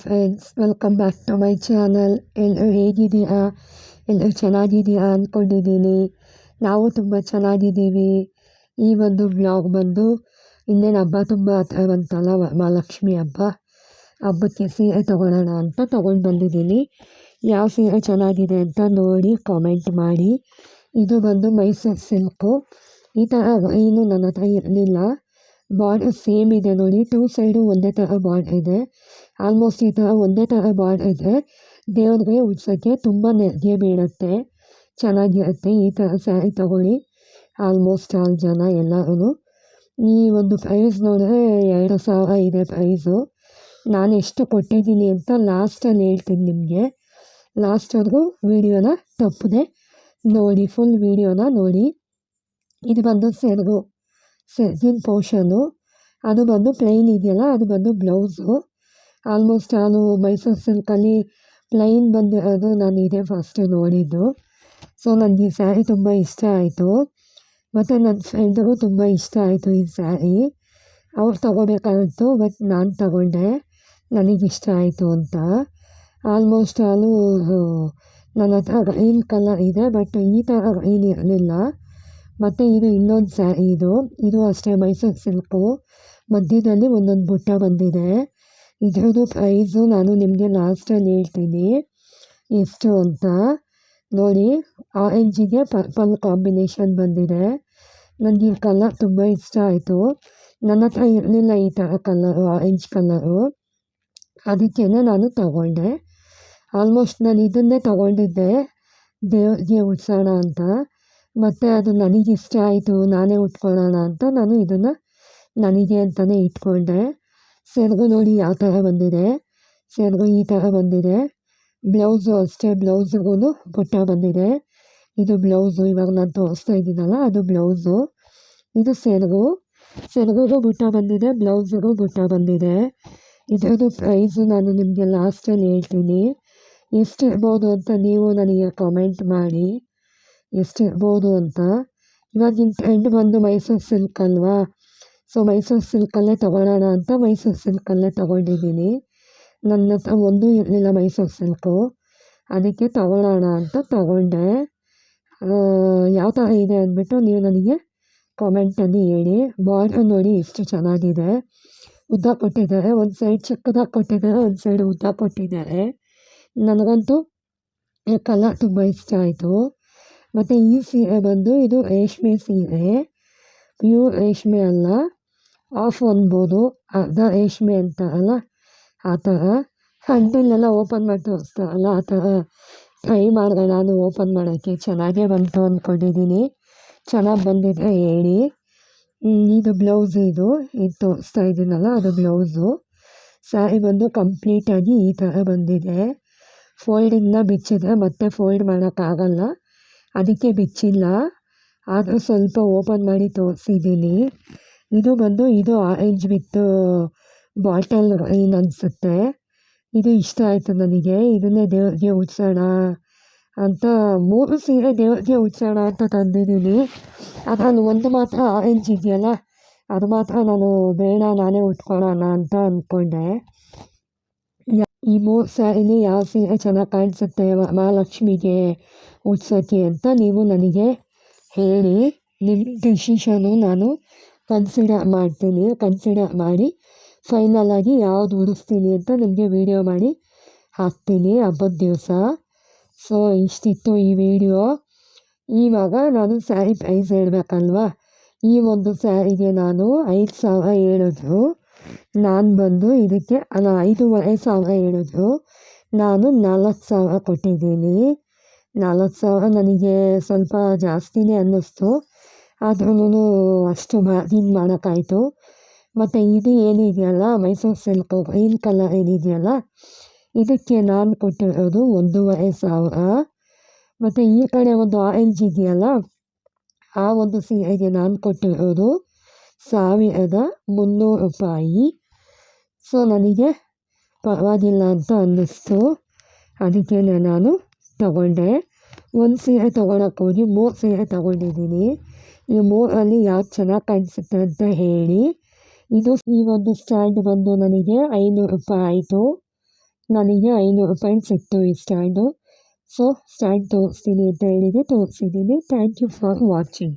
Friends, welcome back to my channel. ಎಲ್ಲರೂ ಹೇಗಿದ್ದೀರಾ? ಎಲ್ಲರೂ ಚೆನ್ನಾಗಿದ್ದೀರಾ ಅಂದ್ಕೊಂಡಿದ್ದೀನಿ. ನಾವು ತುಂಬ ಚೆನ್ನಾಗಿದ್ದೀವಿ. ಈ ಒಂದು ಬ್ಲಾಗ್ ಬಂದು ಇನ್ನೇನು ಹಬ್ಬ ತುಂಬ ಹತ್ರ ಬಂತಲ್ಲ, ವರಮಹಾಲಕ್ಷ್ಮಿ ಹಬ್ಬಕ್ಕೆ ಸೀರೆ ತೊಗೊಳ್ಳೋಣ ಅಂತ ತೊಗೊಂಡು ಬಂದಿದ್ದೀನಿ. ಯಾವ ಸೀರೆ ಚೆನ್ನಾಗಿದೆ ಅಂತ ನೋಡಿ ಕಾಮೆಂಟ್ ಮಾಡಿ. ಇದು ಬಂದು ಮೈಸೂರು ಸಿಲ್ಕು. ಈ ಥರ ಏನು ನನ್ನ ಹತ್ರ ಇರಲಿಲ್ಲ. ಬಾರ್ಡರ್ ಸೇಮ್ ಇದೆ ನೋಡಿ, 2 ಸೈಡು ಒಂದೇ ಥರ ಬಾರ್ಡರ್ ಇದೆ. ಆಲ್ಮೋಸ್ಟ್ ಈ ಥರ ಒಂದೇ ಥರ ಬಾರ್ಡರ್ ಇದೆ. ದೇವ್ರಿಗೆ ಉಡ್ಸೋಕ್ಕೆ ತುಂಬ ನೆರಿಗೆ ಬೀಳುತ್ತೆ, ಚೆನ್ನಾಗಿರುತ್ತೆ. ಈ ಥರ ಸ್ಯಾರಿ ತೊಗೊಳ್ಳಿ. ಆಲ್ಮೋಸ್ಟ್ ಆಲ್ ಜನ ಎಲ್ಲರೂ. ಈ ಒಂದು ಪ್ರೈಸ್ ನೋಡಿದ್ರೆ 2,000 ಇದೆ ಪ್ರೈಸು. ನಾನು ಎಷ್ಟು ಕೊಟ್ಟಿದ್ದೀನಿ ಅಂತ ಲಾಸ್ಟಲ್ಲಿ ಹೇಳ್ತೀನಿ ನಿಮಗೆ. ಲಾಸ್ಟ್ವರೆಗೂ ವೀಡಿಯೋನ ತಪ್ಪದೆ ನೋಡಿ, ಫುಲ್ ವೀಡಿಯೋನ ನೋಡಿ. ಇದು ಬಂದು ಸೆರ್ಗಿನ ಪೋರ್ಷನು. ಅದು ಬಂದು ಪ್ಲೈನ್ ಇದೆಯಲ್ಲ, ಅದು ಬಂದು ಬ್ಲೌಸು. ಆಲ್ಮೋಸ್ಟ್ ನಾನು ಮೈಸೂರು ಸಿಲ್ಕಲ್ಲಿ ಪ್ಲೈನ್ ಬಂದಿರೋದು ನಾನು ಇದೇ ಫಸ್ಟು ನೋಡಿದ್ದು. ಸೊ ನನಗೆ ಈ ಸ್ಯಾರಿ ತುಂಬ ಇಷ್ಟ ಆಯಿತು. ಮತ್ತು ನನ್ನ ಫ್ರೆಂಡಿಗೂ ತುಂಬ ಇಷ್ಟ ಆಯಿತು ಈ ಸ್ಯಾರಿ. ಅವ್ರು ತೊಗೋಬೇಕಾಗಿತ್ತು, ಬಟ್ ನಾನು ತಗೊಂಡೆ, ನನಗಿಷ್ಟ ಆಯಿತು ಅಂತ. ಆಲ್ಮೋಸ್ಟ್ ನಾನು ನನ್ನ ಹತ್ರ ಗ್ರೀನ್ ಕಲರ್ ಇದೆ, ಬಟ್ ಈ ಥರ ಗ್ರೀನ್ ಇರಲಿಲ್ಲ. ಮತ್ತು ಇದು ಇನ್ನೊಂದು ಸ್ಯಾರಿ. ಇದು ಅಷ್ಟೇ ಮೈಸೂರು ಸಿಲ್ಕು. ಮಧ್ಯದಲ್ಲಿ ಒಂದೊಂದು ಬುಟ್ಟ ಬಂದಿದೆ. ಇದ್ರದ್ದು ಪ್ರೈಸು ನಾನು ನಿಮಗೆ ಲಾಸ್ಟಲ್ಲಿ ಹೇಳ್ತೀನಿ ಎಷ್ಟು ಅಂತ. ನೋಡಿ, ಆರೆಂಜಿಗೆ ಪರ್ಪಲ್ ಕಾಂಬಿನೇಷನ್ ಬಂದಿದೆ. ನನಗೆ ಈ ಕಲರ್ ತುಂಬ ಇಷ್ಟ ಆಯಿತು. ನನ್ನ ಹತ್ರ ಇರಲಿಲ್ಲ ಈ ಥರ ಕಲರು, ಆರೆಂಜ್ ಕಲರು. ಅದಕ್ಕೇ ನಾನು ತಗೊಂಡೆ. ಆಲ್ಮೋಸ್ಟ್ ನಾನು ಇದನ್ನೇ ತಗೊಂಡಿದ್ದೆ ದೇವ್ರಿಗೆ ಉಡ್ಸೋಣ ಅಂತ. ಮತ್ತು ಅದು ನನಗಿಷ್ಟ ಆಯಿತು, ನಾನೇ ಉಟ್ಕೊಳ್ಳೋಣ ಅಂತ ನಾನು ಇದನ್ನು ನನಗೆ ಅಂತಲೇ ಇಟ್ಕೊಂಡೆ. ಸೆರಗು ನೋಡಿ ಯಾವ ಥರ ಬಂದಿದೆ. ಸೆರಗು ಈ ಥರ ಬಂದಿದೆ. ಬ್ಲೌಸು ಅಷ್ಟೇ, ಬ್ಲೌಸಿಗೂ ಬುಟ್ಟ ಬಂದಿದೆ. ಇದು ಬ್ಲೌಸು, ಇವಾಗ ನಾನು ತೋರಿಸ್ತಾ ಇದ್ದೀನಲ್ಲ ಅದು ಬ್ಲೌಸು. ಇದು ಸೆರಗಿಗೂ ಬುಟ್ಟ ಬಂದಿದೆ, ಬ್ಲೌಸಿಗೂ ಬುಟ್ಟ ಬಂದಿದೆ. ಇದರದ್ದು ಪ್ರೈಸು ನಾನು ನಿಮಗೆ ಲಾಸ್ಟಲ್ಲಿ ಹೇಳ್ತೀನಿ. ಎಷ್ಟಿರ್ಬೋದು ಅಂತ ನೀವು ನನಗೆ ಕಾಮೆಂಟ್ ಮಾಡಿ, ಎಷ್ಟಿರ್ಬೋದು ಅಂತ. ಇವಾಗಿನ ಟ್ರೆಂಡ್ ಬಂದು ಮೈಸೂರು ಸಿಲ್ಕ್ ಅಲ್ವಾ. ಸೊ ಮೈಸೂರು ಸಿಲ್ಕಲ್ಲೇ ತೊಗೊಳ್ಳೋಣ ಅಂತ ಮೈಸೂರು ಸಿಲ್ಕಲ್ಲೇ ತೊಗೊಂಡಿದ್ದೀನಿ. ನನ್ನ ಹತ್ರ ಒಂದೂ ಇರಲಿಲ್ಲ ಮೈಸೂರು ಸಿಲ್ಕು, ಅದಕ್ಕೆ ತೊಗೊಳ್ಳೋಣ ಅಂತ ತೊಗೊಂಡೆ. ಯಾವ ಥರ ಇದೆ ಅಂದ್ಬಿಟ್ಟು ನೀವು ನನಗೆ ಕಾಮೆಂಟಲ್ಲಿ ಹೇಳಿ. ಬಾರ್ಡರ್ ನೋಡಿ ಎಷ್ಟು ಚೆನ್ನಾಗಿದೆ. ಉದ್ದ ಕೊಟ್ಟಿದ್ದಾರೆ, ಒಂದು ಸೈಡ್ ಚಿಕ್ಕದಾಗಿ ಕೊಟ್ಟಿದ್ದಾರೆ, ಒಂದು ಸೈಡ್ ಉದ್ದ ಕೊಟ್ಟಿದ್ದಾರೆ. ನನಗಂತೂ ಈ ಕಲರ್ ತುಂಬ ಇಷ್ಟ ಆಯಿತು. ಮತ್ತು ಈ ಸೀರೆ ಬಂದು ಇದು ರೇಷ್ಮೆ ಸೀರೆ, ಪ್ಯೂರ್ ರೇಷ್ಮೆ ಅಲ್ಲ, ಆಫ್ ಅನ್ಬೋದು, ಅರ್ಧ ರೇಷ್ಮೆ ಅಂತಾರಲ್ಲ ಆ ಥರ. ಹಂಡಲ್ಲೆಲ್ಲ ಓಪನ್ ಮಾಡಿ ತೋರಿಸ್ತಾರಲ್ಲ ಆ ಥರ ಟ್ರೈ ಮಾಡಿದೆ ನಾನು ಓಪನ್ ಮಾಡೋಕ್ಕೆ. ಚೆನ್ನಾಗೇ ಬಂತು ಅಂದ್ಕೊಂಡಿದ್ದೀನಿ. ಚೆನ್ನಾಗಿ ಬಂದಿದ್ರೆ ಹೇಳಿ. ಇದು ಬ್ಲೌಸು, ಇದು ತೋರಿಸ್ತಾ ಇದ್ದೀನಲ್ಲ ಅದು ಬ್ಲೌಸು. ಸ್ಯಾರಿ ಬಂದು ಕಂಪ್ಲೀಟಾಗಿ ಈ ಥರ ಬಂದಿದೆ. ಫೋಲ್ಡಿಂದ ಬಿಚ್ಚಿದ್ರೆ ಮತ್ತೆ ಫೋಲ್ಡ್ ಮಾಡೋಕ್ಕಾಗಲ್ಲ, ಅದಕ್ಕೆ ಬಿಚ್ಚಿಲ್ಲ. ಆದರೂ ಸ್ವಲ್ಪ ಓಪನ್ ಮಾಡಿ ತೋರಿಸಿದ್ದೀನಿ. ಇದು ಬಂದು ಇದು ಆರೆಂಜ್ ವಿತ್ ಬಾಟಲ್ ಗ್ರೀನ್ ಅನಿಸುತ್ತೆ. ಇದು ಇಷ್ಟ ಆಯಿತು ನನಗೆ. ಇದನ್ನೇ ದೇವ್ರಿಗೆ ಉಡ್ಸೋಣ ಅಂತ 3 ಸೀರೆ ದೇವ್ರಿಗೆ ಉಡ್ಸೋಣ ಅಂತ ತಂದಿದ್ದೀನಿ. ಅದರಲ್ಲಿ ಒಂದು ಮಾತ್ರ ಆರೆಂಜ್ ಇದೆಯಲ್ಲ, ಅದು ಮಾತ್ರ ನಾನು ಬೇಡ, ನಾನೇ ಉಟ್ಕೊಳ್ಳೋಣ ಅಂತ ಅಂದ್ಕೊಂಡೆ. ಈ 3 ಸ್ಯಾರಿಲಿ ಯಾವ ಸೀರೆ ಚೆನ್ನಾಗಿ ಕಾಣಿಸುತ್ತೆ ಮಹಾಲಕ್ಷ್ಮಿಗೆ ಉಡ್ಸೋಕ್ಕೆ ಅಂತ ನೀವು ನನಗೆ ಹೇಳಿ. ನಿಮ್ಮ ಡಿಸಿಷನು ನಾನು ಕನ್ಸಿಡರ್ ಮಾಡಿ ಫೈನಲಾಗಿ ಯಾವುದು ಉಡಿಸ್ತೀನಿ ಅಂತ ನಿಮಗೆ ವೀಡಿಯೋ ಮಾಡಿ ಹಾಕ್ತೀನಿ ಹಬ್ಬದ ದಿವಸ. ಸೊ ಇಷ್ಟಿತ್ತು ಈ ವಿಡಿಯೋ. ಇವಾಗ ನಾನು ಸ್ಯಾರಿ ಪ್ರೈಸ್ ಹೇಳಬೇಕಲ್ವಾ. ಈ ಒಂದು ಸ್ಯಾರಿಗೆ ನಾನು 5,000 ಹೇಳಿದ್ರು. ನಾನು ಬಂದು ಇದಕ್ಕೆ 5,500 ಹೇಳಿದ್ರು. ನಾನು 4,000 ಕೊಟ್ಟಿದ್ದೀನಿ. 4,000 ನನಗೆ ಸ್ವಲ್ಪ ಜಾಸ್ತಿನೇ ಅನ್ನಿಸ್ತು, ಆದ್ರೂ ಅಷ್ಟು ಮಾರ್ಜಿನ್ ಮಾಡೋಕ್ಕಾಯಿತು. ಮತ್ತು ಇದು ಏನಿದೆಯಲ್ಲ ಮೈಸೂರು ಸಿಲ್ಕು ಗ್ರೀನ್ ಕಲರ್ ಏನಿದೆಯಲ್ಲ, ಇದಕ್ಕೆ ನಾನು ಕೊಟ್ಟಿರೋದು 1,500. ಮತ್ತು ಈ ಕಡೆ ಒಂದು ಆರೆಂಜ್ ಇದೆಯಲ್ಲ, ಆ ಒಂದು ಸೀರೆಗೆ ನಾನು ಕೊಟ್ಟಿರೋದು 1,300 ರೂಪಾಯಿ. ಸೊ ನನಗೆ ಪರವಾಗಿಲ್ಲ ಅಂತ ಅನ್ನಿಸ್ತು, ಅದಕ್ಕೆ ನಾನು ತಗೊಂಡೆ. ಒಂದು ಸೀರೆ ತೊಗೊಳಕ್ಕೆ ಹೋಗಿ 3 ಸೀರೆ ತೊಗೊಂಡಿದ್ದೀನಿ. ಈ 3ರಲ್ಲಿ ಯಾವ್ದು ಚೆನ್ನಾಗಿ ಕಾಣಿಸುತ್ತೆ ಅಂತ ಹೇಳಿ. ಈ ಒಂದು ಸ್ಟ್ಯಾಂಡ್ ಬಂದು ನನಗೆ 500 ರೂಪಾಯಿ ಆಯಿತು. ನನಗೆ 500 ರೂಪಾಯಿ ಸಿಕ್ತು ಈ ಸ್ಟ್ಯಾಂಡು. ಸೊ ಸ್ಟ್ಯಾಂಡ್ ತೋರಿಸ್ತೀನಿ ಅಂತ ಹೇಳಿದೆ, ತೋರಿಸಿದ್ದೀನಿ. Thank you for watching.